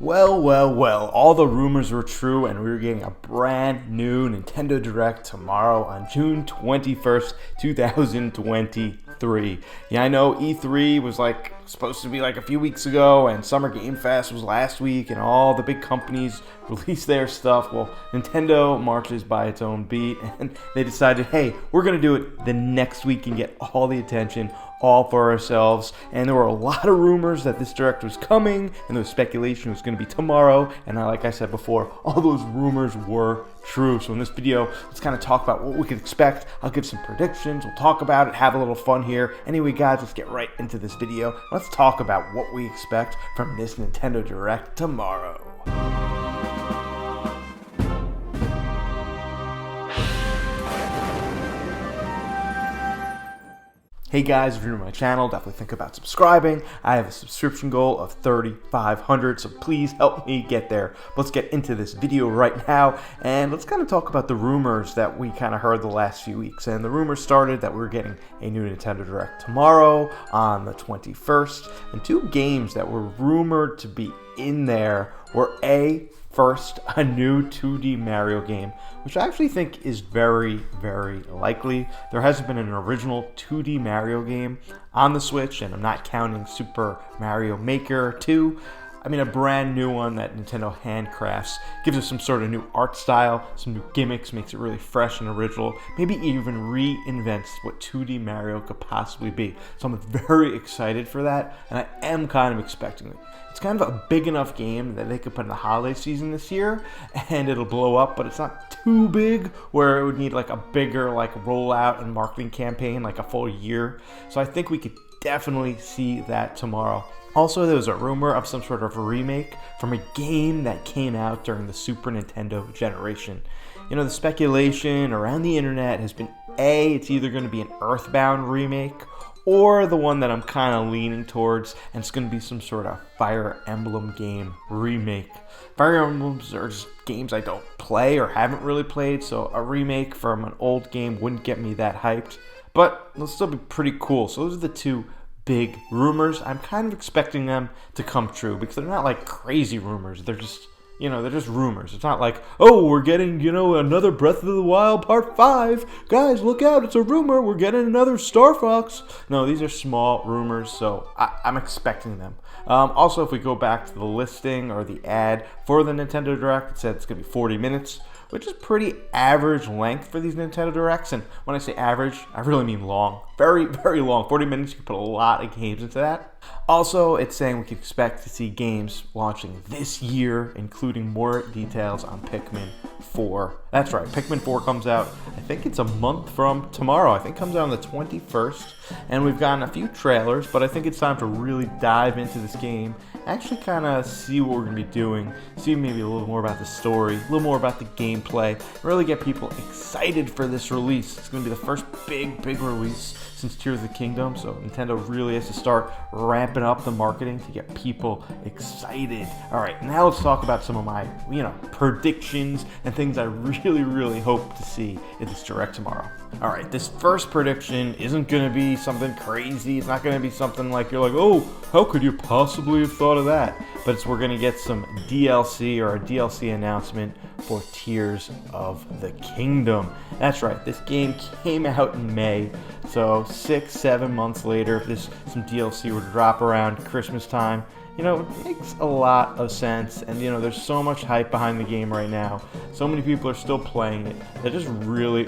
Well, all the rumors were true and we were getting a brand new Nintendo Direct tomorrow on June 21st, 2023. Yeah, I know E3 was supposed to be a few weeks ago and Summer Game Fest was last week and all the big companies released their stuff. Well, Nintendo marches by its own beat and they decided, hey, we're going to do it the next week and get all the attention all for ourselves. And there were a lot of rumors that this Direct was coming and there was speculation it was going to be tomorrow, and like I said before, all those rumors were true. So in this video, let's kind of talk about what we can expect. I'll give some predictions, we'll talk about it, have a little fun here. Anyway guys, let's get right into this video. Let's talk about what we expect from this Nintendo Direct tomorrow. Hey guys, if you're new to my channel, definitely think about subscribing. I have a subscription goal of 3,500, so please help me get there. Let's get into this video right now, and let's kind of talk about the rumors that we kind of heard the last few weeks. And the rumors started that we're getting a new Nintendo Direct tomorrow on the 21st, and two games that were rumored to be in there were First, a new 2D Mario game, which I actually think is very, very likely. There hasn't been an original 2D Mario game on the Switch, and I'm not counting Super Mario Maker 2. I mean, a brand new one that Nintendo handcrafts, gives us some sort of new art style, some new gimmicks, makes it really fresh and original, maybe even reinvents what 2D Mario could possibly be. So I'm very excited for that, and I am kind of expecting it. It's kind of a big enough game that they could put in the holiday season this year, and it'll blow up, but it's not too big where it would need a bigger rollout and marketing campaign, a full year. So I think we could definitely see that tomorrow. Also, there was a rumor of some sort of remake from a game that came out during the Super Nintendo generation. You know, the speculation around the internet has been it's either going to be an Earthbound remake or the one that I'm kind of leaning towards, and it's going to be some sort of Fire Emblem game remake. Fire Emblems are just games I don't play or haven't really played, so a remake from an old game wouldn't get me that hyped, but it'll still be pretty cool. So those are the two big rumors. I'm kind of expecting them to come true because they're not crazy rumors. They're just, they're just rumors. It's not oh, we're getting, another Breath of the Wild Part 5. Guys, look out, it's a rumor. We're getting another Star Fox. No, these are small rumors, so I'm expecting them. Also, if we go back to the listing or the ad for the Nintendo Direct, it said it's going to be 40 minutes, which is pretty average length for these Nintendo Directs. And when I say average, I really mean long. Very, very long. 40 minutes, you can put a lot of games into that. Also, it's saying we can expect to see games launching this year, including more details on Pikmin 4. That's right, Pikmin 4 comes out, I think it's a month from tomorrow. I think it comes out on the 21st. And we've gotten a few trailers, but I think it's time to really dive into this game, actually kind of see what we're going to be doing, see maybe a little more about the story, a little more about the gameplay, and really get people excited for this release. It's going to be the first big release since Tears of the Kingdom, so Nintendo really has to start ramping up the marketing to get people excited. Alright, now let's talk about some of my, predictions and things I really hope to see in this Direct tomorrow. Alright, this first prediction isn't going to be something crazy. It's not going to be something you're oh, how could you possibly have thought of that? But we're going to get some DLC or a DLC announcement for Tears of the Kingdom. That's right, this game came out in May, so 6-7 months later, if some DLC were to drop around Christmas time, it makes a lot of sense. And there's so much hype behind the game right now, so many people are still playing it, that just really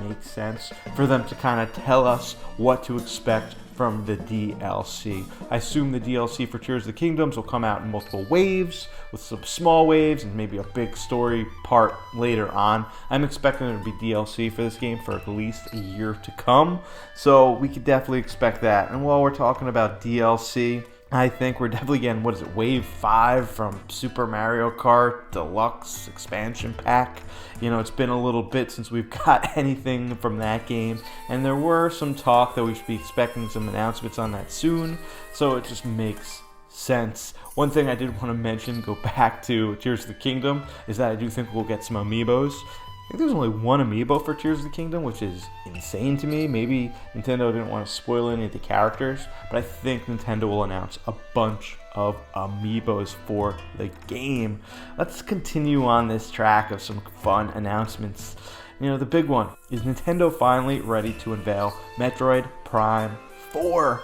makes sense for them to kind of tell us what to expect from the DLC. I assume the DLC for Tears of the Kingdoms will come out in multiple waves, with some small waves and maybe a big story part later on. I'm expecting there to be DLC for this game for at least a year to come, so we could definitely expect that. And while we're talking about DLC, I think we're definitely getting, Wave 5 from Super Mario Kart Deluxe Expansion Pack. It's been a little bit since we've got anything from that game, and there were some talk that we should be expecting some announcements on that soon, so it just makes sense. One thing I did want to mention, go back to Tears of the Kingdom, is that I do think we'll get some amiibos. I think there's only one amiibo for Tears of the Kingdom, which is insane to me. Maybe Nintendo didn't want to spoil any of the characters, but I think Nintendo will announce a bunch of amiibos for the game. Let's continue on this track of some fun announcements. You know, the big one is Nintendo finally ready to unveil Metroid Prime 4.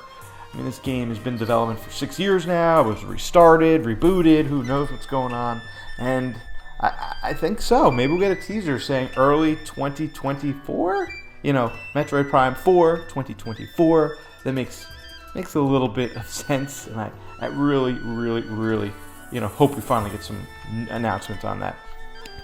I mean, this game has been in development for 6 years now. It was restarted, rebooted, who knows what's going on. And I think so. Maybe we'll get a teaser saying early 2024? You know, Metroid Prime 4, 2024. That makes a little bit of sense. And I really, you know, hope we finally get some announcements on that.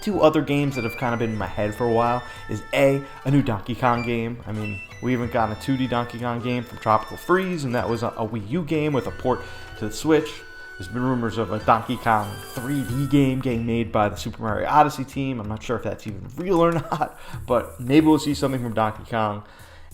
Two other games that have kind of been in my head for a while is a new Donkey Kong game. I mean, we haven't gotten a 2D Donkey Kong game from Tropical Freeze, and that was a Wii U game with a port to the Switch. There's been rumors of a Donkey Kong 3D game getting made by the Super Mario Odyssey team. I'm not sure if that's even real or not, but maybe we'll see something from Donkey Kong.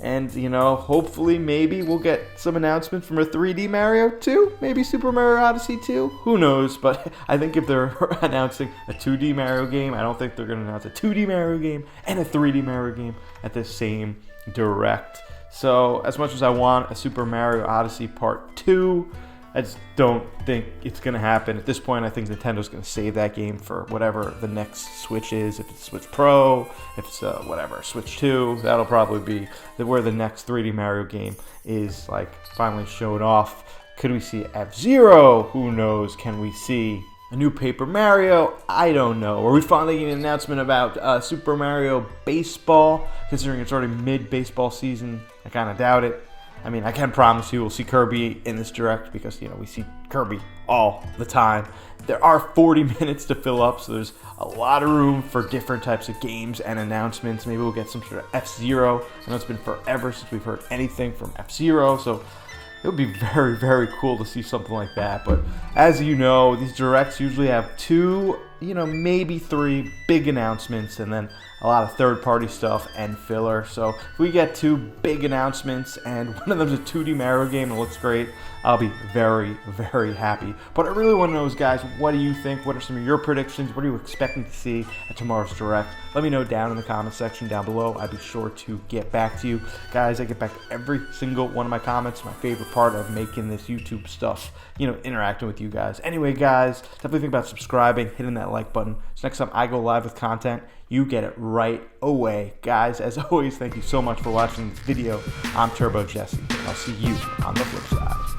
And, you know, hopefully maybe we'll get some announcements from a 3D Mario 2, maybe Super Mario Odyssey 2, who knows, but I think if they're announcing a 2D Mario game, I don't think they're going to announce a 2D Mario game and a 3D Mario game at the same direct. So, as much as I want a Super Mario Odyssey Part 2, I just don't think it's going to happen. At this point, I think Nintendo's going to save that game for whatever the next Switch is. If it's Switch Pro, if it's whatever, Switch 2, that'll probably be where the next 3D Mario game is like finally showed off. Could we see F-Zero? Who knows? Can we see a new Paper Mario? I don't know. Are we finally getting an announcement about Super Mario Baseball? Considering it's already mid-baseball season, I kind of doubt it. I mean, I can promise you we'll see Kirby in this direct because, you know, we see Kirby all the time. There are 40 minutes to fill up, so there's a lot of room for different types of games and announcements. Maybe we'll get some sort of F-Zero. I know it's been forever since we've heard anything from F-Zero, so it would be very cool to see something like that. But as you know, these directs usually have 2, you know, maybe 3 big announcements and then a lot of third-party stuff and filler. So if we get 2 big announcements and one of them's a 2D Mario game and it looks great, I'll be very happy. But I really want to know, guys, what do you think? What are some of your predictions? What are you expecting to see at tomorrow's direct? Let me know down in the comment section down below. I'll be sure to get back to you. Guys, I get back to every single one of my comments. My favorite part of making this YouTube stuff, you know, interacting with you guys. Anyway, guys, definitely think about subscribing, hitting that like button. So next time I go live with content, you get it right away. Guys, as always, thank you so much for watching this video. I'm Turbo Jesse. I'll see you on the flip side.